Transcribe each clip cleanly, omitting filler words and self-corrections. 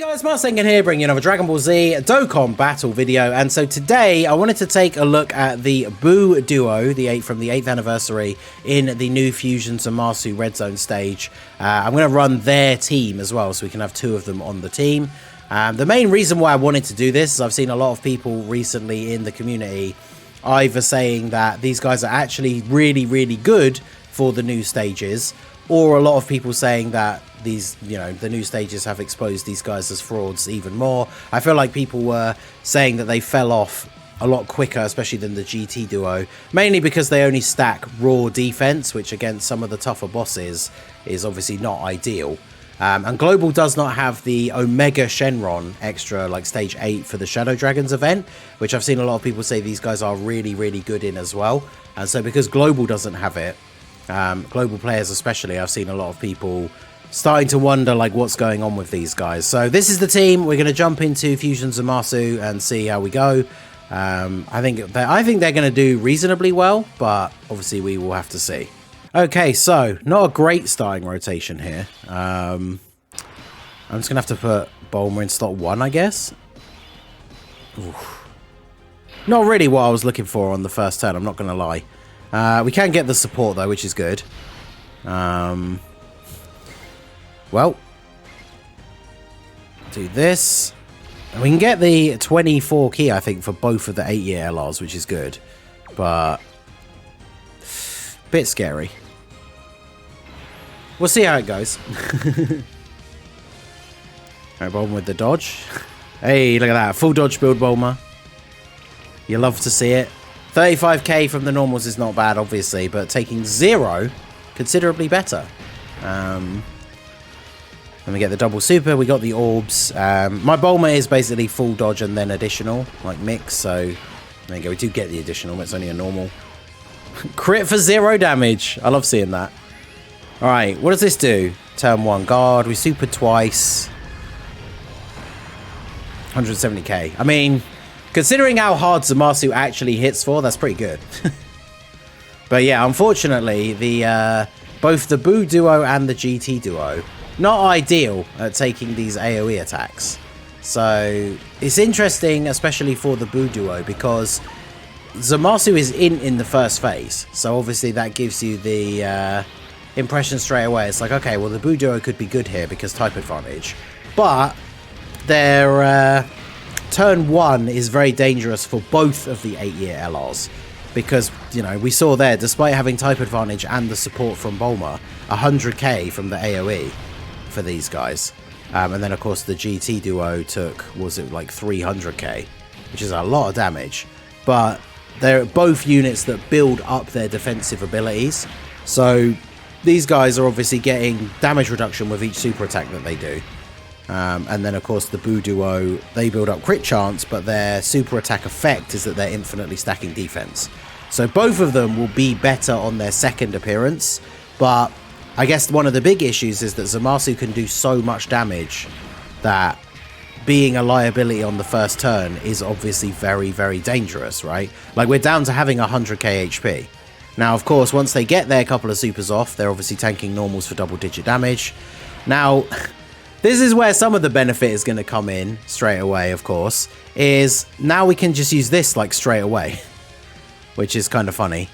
Guys, Marsengan here, bringing you another Dragon Ball Z Dokkan battle video. And so today I wanted to take a look at the BUU duo, from the 8th anniversary in the new Fusion ZAMASU Red Zone stage. I'm going to run their team as well, so we can have two of them on the team. The main reason why I wanted to do this is I've seen a lot of people recently in the community either saying that these guys are actually really good for the new stages, or a lot of people saying that these, the new stages have exposed these guys as frauds even more. I feel like people were saying that they fell off a lot quicker, especially than the GT duo, mainly because they only stack raw defense, which against some of the tougher bosses is obviously not ideal. And Global does not have the Omega Shenron extra, like stage 8 for the Shadow Dragons event, which I've seen a lot of people say these guys are really good in as well. And so because Global doesn't have it, global players especially, I've seen a lot of people starting to wonder like what's going on with these guys. So this is the team. We're going to jump into Fusion ZAMASU and see how we go. I think they're going to do reasonably well, but obviously we will have to see. Okay, so not a great starting rotation here. I'm just going to have to put Bulma in slot 1, I guess. Oof. Not really what I was looking for on the first turn, I'm not going to lie. We can get the support though, which is good. Well, do this. And we can get the 24 key, I think, for both of the 8-year LRs, which is good. But bit scary. We'll see how it goes. Alright, Bulma with the dodge. Hey, look at that. Full dodge build, Bulma. You love to see it. 35k from the normals is not bad, obviously, but taking 0, considerably better. Then we get the double super, we got the orbs. My Bulma is basically full dodge and then additional, like mix, so there you go, we do get the additional, but it's only a normal. Crit for 0 damage, I love seeing that. Alright, what does this do? Turn 1 guard, we super twice. 170k. I mean, considering how hard ZAMASU actually hits for, that's pretty good. But yeah, unfortunately, both the BUU duo and the GT duo, not ideal at taking these AoE attacks. So it's interesting, especially for the BUU duo, because ZAMASU is in the first phase. So obviously that gives you the impression straight away. It's like, okay, well the BUU duo could be good here because type advantage. But their turn 1 is very dangerous for both of the 8-year LRs. Because, we saw there, despite having type advantage and the support from Bulma, 100k from the AoE for these guys. And then, of course, the GT duo took, was it like 300k? Which is a lot of damage. But they're both units that build up their defensive abilities. So these guys are obviously getting damage reduction with each super attack that they do. And then, of course, the BUU duo, they build up crit chance, but their super attack effect is that they're infinitely stacking defense. So both of them will be better on their second appearance, but I guess one of the big issues is that ZAMASU can do so much damage that being a liability on the first turn is obviously very dangerous, right? Like, we're down to having 100k HP. Now, of course, once they get their couple of supers off, they're obviously tanking normals for double-digit damage. Now, this is where some of the benefit is going to come in straight away, of course, is now we can just use this, like, straight away, which is kind of funny.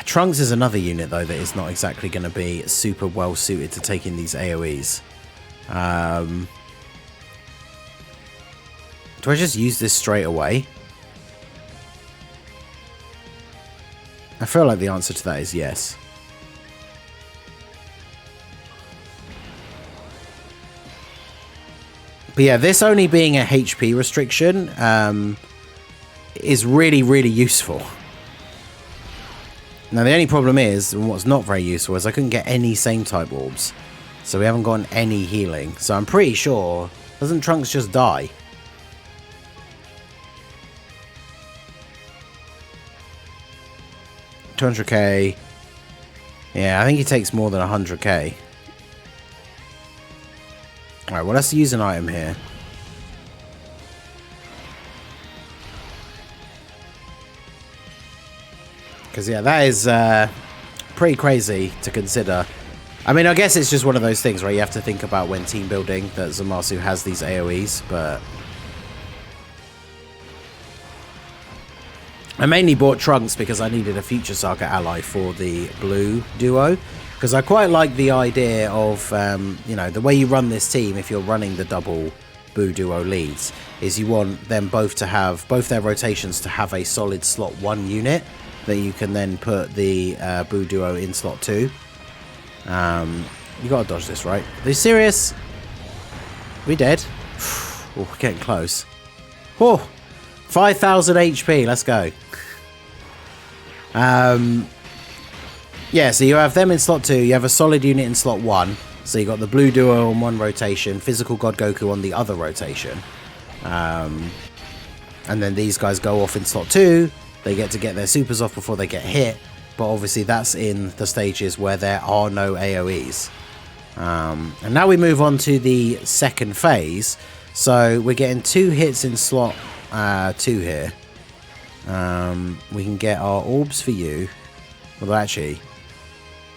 Trunks is another unit, though, that is not exactly going to be super well suited to taking these AoEs. Do I just use this straight away? I feel like the answer to that is yes. But yeah, this only being a HP restriction is really useful. Now, the only problem is, and what's not very useful, is I couldn't get any same type orbs. So we haven't gotten any healing. So I'm pretty sure, doesn't Trunks just die? $200k. Yeah, I think he takes more than 100k. Alright, well, let's use an item here. Because, yeah, that is pretty crazy to consider. I mean, I guess it's just one of those things, right? You have to think about when team building that ZAMASU has these AoEs, but... I mainly bought Trunks because I needed a Future Saga ally for the blue duo. Because I quite like the idea of, you know, the way you run this team if you're running the double BUU duo leads, is you want them both to have, both their rotations to have a solid slot 1 unit that you can then put the BUU duo in slot 2. You gotta dodge this, right? Are you serious? We dead? Oh, we're getting close. Oh, 5,000 HP. Let's go. Yeah, so you have them in slot 2. You have a solid unit in slot 1. So you got the blue duo on 1 rotation, physical God Goku on the other rotation. And then these guys go off in slot 2. They get to get their supers off before they get hit. But obviously that's in the stages where there are no AoEs. And now we move on to the second phase. So we're getting 2 hits in slot 2 here. We can get our orbs for you. Well, actually,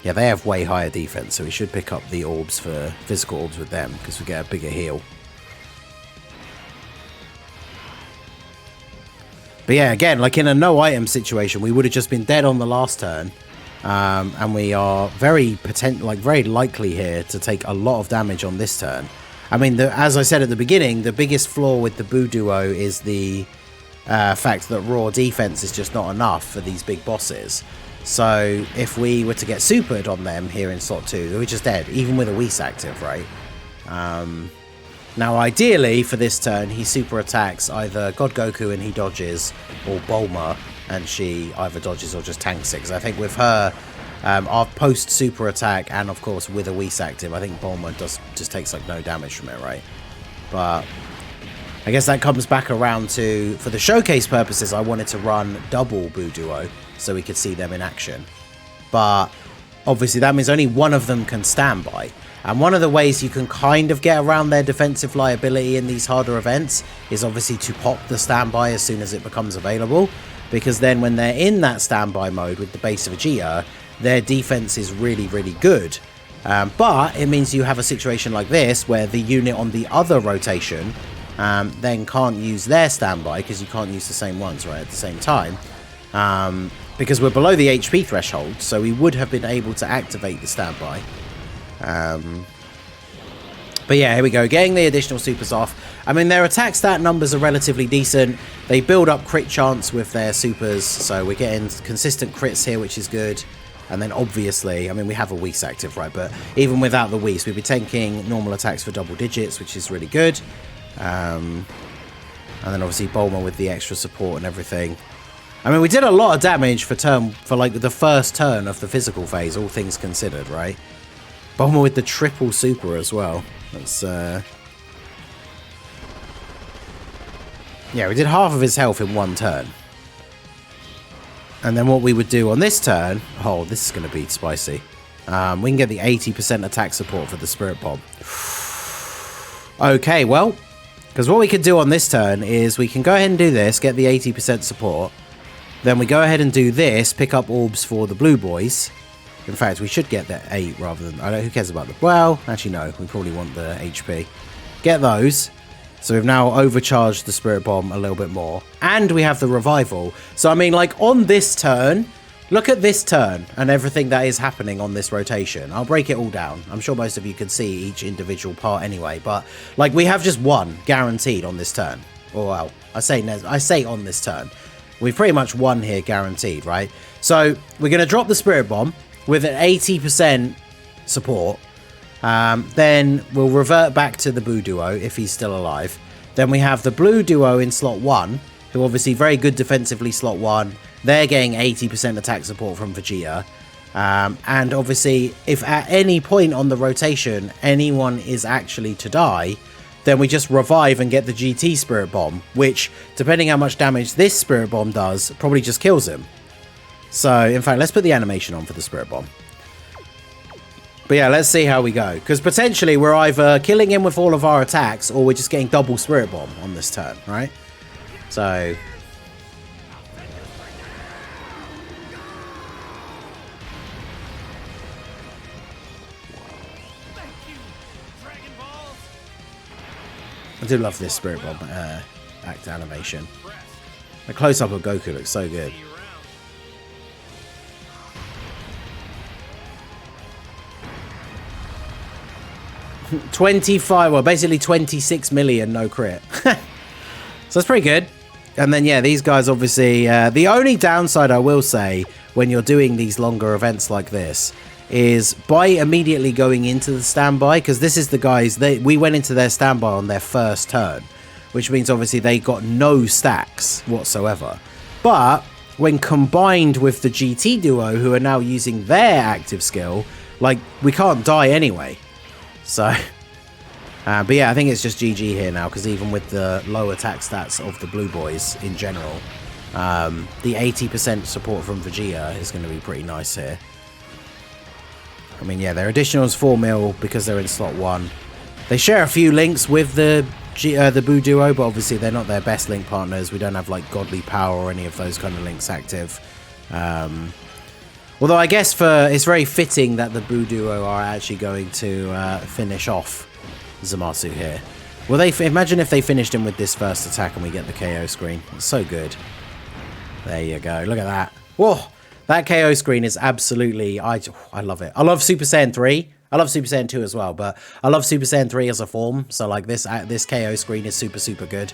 yeah, they have way higher defense, so we should pick up the orbs for physical orbs with them because we get a bigger heal. But yeah, again, like in a no item situation, we would have just been dead on the last turn. And we are very likely here to take a lot of damage on this turn. I mean, as I said at the beginning, the biggest flaw with the BUU duo is the fact that raw defense is just not enough for these big bosses. So if we were to get supered on them here in slot 2, we're just dead, even with a Whis active, right? Now, ideally, for this turn, he super attacks either God Goku and he dodges, or Bulma and she either dodges or just tanks it. Because I think with her, our post-super attack, and of course with a Whis active, I think Bulma just takes like no damage from it, right? But I guess that comes back around to, for the showcase purposes, I wanted to run double BUU duo so we could see them in action. But obviously that means only one of them can stand by. And one of the ways you can kind of get around their defensive liability in these harder events is obviously to pop the standby as soon as it becomes available. Because then when they're in that standby mode with the base of Vegeta, their defense is really, really good. But it means you have a situation like this where the unit on the other rotation then can't use their standby because you can't use the same ones right at the same time. Because we're below the HP threshold, so we would have been able to activate the standby. But yeah, here we go, getting the additional supers off. I mean, their attack stat numbers are relatively decent. They build up crit chance with their supers, so we're getting consistent crits here, which is good. And then obviously, I mean, we have a Whis active, right? But even without the Whis, we'd be taking normal attacks for double digits, which is really good. And then obviously Bulma with the extra support and everything. I mean, we did a lot of damage for like the first turn of the physical phase, all things considered, right? Bulma with the triple super as well. That's yeah, we did half of his health in one turn. And then what we would do on this turn, oh, this is going to be spicy. We can get the 80% attack support for the Spirit Bomb. Okay, well, because what we could do on this turn is we can go ahead and do this, get the 80% support. Then we go ahead and do this, pick up orbs for the blue boys. In fact, we should get the 8 rather than... I don't, who cares about the... Well, actually, no. We probably want the HP. Get those. So we've now overcharged the Spirit Bomb a little bit more. And we have the Revival. So, I mean, like, on this turn... Look at this turn and everything that is happening on this rotation. I'll break it all down. I'm sure most of you can see each individual part anyway. But, like, we have just one guaranteed on this turn. Or, well, I say on this turn. We've pretty much won here guaranteed, right? So, we're going to drop the Spirit Bomb with an 80% support. Then we'll revert back to the BUU duo if he's still alive. Then we have the blue duo in slot 1, who obviously very good defensively slot 1. They're getting 80% attack support from Vegeta. And obviously, if at any point on the rotation anyone is actually to die, then we just revive and get the GT Spirit Bomb, which, depending how much damage this Spirit Bomb does, probably just kills him. So, in fact, let's put the animation on for the Spirit Bomb. But yeah, let's see how we go. Because potentially we're either killing him with all of our attacks, or we're just getting double Spirit Bomb on this turn, right? So... I do love this Spirit Bomb act animation. The close-up of Goku looks so good. $25, well, basically 26 million no crit. So that's pretty good. And then, yeah, these guys obviously... the only downside I will say when you're doing these longer events like this is by immediately going into the standby, because this is the guys... we went into their standby on their first turn, which means obviously they got no stacks whatsoever. But when combined with the GT duo, who are now using their active skill, like, we can't die anyway. So... but yeah, I think it's just GG here now, because even with the low attack stats of the Blue Boys in general, the 80% support from Vegeta is going to be pretty nice here. I mean, yeah, their additional is 4 mil because they're in slot 1. They share a few links with the BUU duo, but obviously they're not their best link partners. We don't have like Godly Power or any of those kind of links active. Although I guess it's very fitting that the BUU duo are actually going to finish off ZAMASU here. Well, imagine if they finished him with this first attack and we get the KO screen. It's so good. There you go. Look at that. Whoa! That KO screen is absolutely... I love it. I love Super Saiyan 3. I love Super Saiyan 2 as well, but I love Super Saiyan 3 as a form. So, like, this KO screen is super, super good.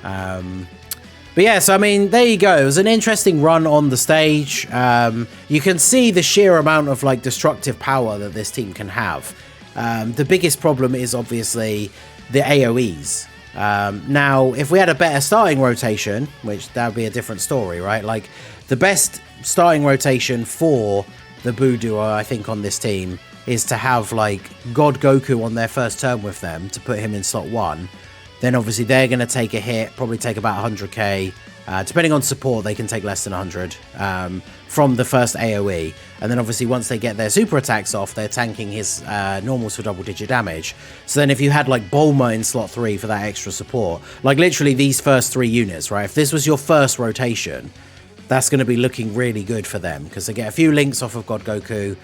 But yeah, so, I mean, there you go. It was an interesting run on the stage. You can see the sheer amount of, like, destructive power that this team can have. The biggest problem is obviously the AoEs. Now, if we had a better starting rotation, which that would be a different story, right? Like, the best starting rotation for the BUU duo, I think, on this team is to have, like, God Goku on their first turn with them to put him in slot 1. Then, obviously, they're going to take a hit, probably take about 100k. Depending on support, they can take less than 100 from the first AoE. And then obviously once they get their super attacks off, they're tanking his normals for double-digit damage. So then if you had like Bulma in slot 3 for that extra support, like literally these first 3 units, right? If this was your first rotation, that's going to be looking really good for them because they get a few links off of God Goku.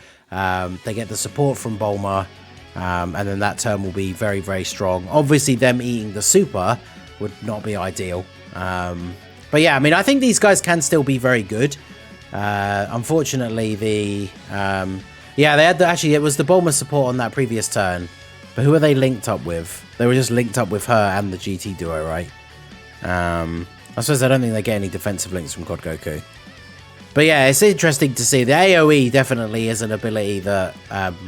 They get the support from Bulma. And then that turn will be very, very strong. Obviously them eating the super would not be ideal. But yeah, I mean, I think these guys can still be very good. Unfortunately, yeah, they had actually, it was the Bulma support on that previous turn. But who are they linked up with? They were just linked up with her and the GT duo, right? I suppose I don't think they get any defensive links from God Goku. But yeah, it's interesting to see. The AoE definitely is an ability that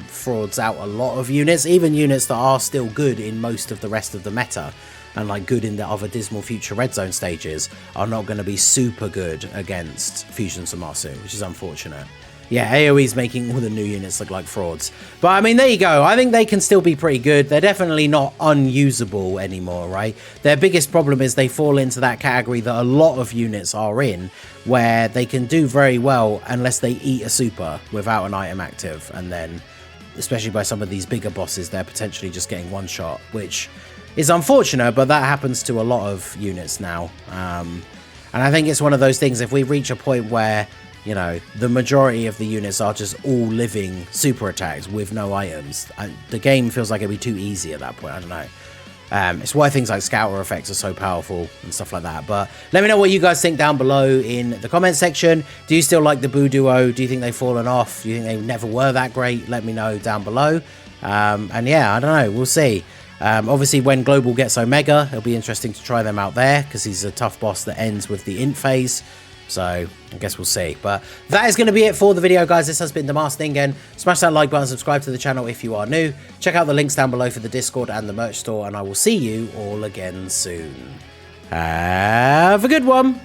frauds out a lot of units, even units that are still good in most of the rest of the meta. And like good in the other Dismal Future Red Zone stages are not going to be super good against Fusion ZAMASU, which is unfortunate. Yeah, AoE's making all the new units look like frauds. But I mean, there you go. I think they can still be pretty good. They're definitely not unusable anymore, right? Their biggest problem is they fall into that category that a lot of units are in, where they can do very well unless they eat a super without an item active. And then, especially by some of these bigger bosses, they're potentially just getting one shot, which is unfortunate, but that happens to a lot of units now. And I think it's one of those things, if we reach a point where, you know, the majority of the units are just all living super attacks with no items, the game feels like it'd be too easy at that point. I don't know. It's why things like Scouter effects are so powerful and stuff like that. But let me know what you guys think down below in the comment section. Do you still like the BUU duo? Do you think they've fallen off? Do you think they never were that great? Let me know down below. And yeah, I don't know. We'll see. Obviously, when Global gets Omega, it'll be interesting to try them out there because he's a tough boss that ends with the int phase. So I guess we'll see. But that is going to be it for the video, guys. This has been ZAMASU again. Smash that like button, subscribe to the channel if you are new. Check out the links down below for the Discord and the merch store, and I will see you all again soon. Have a good one.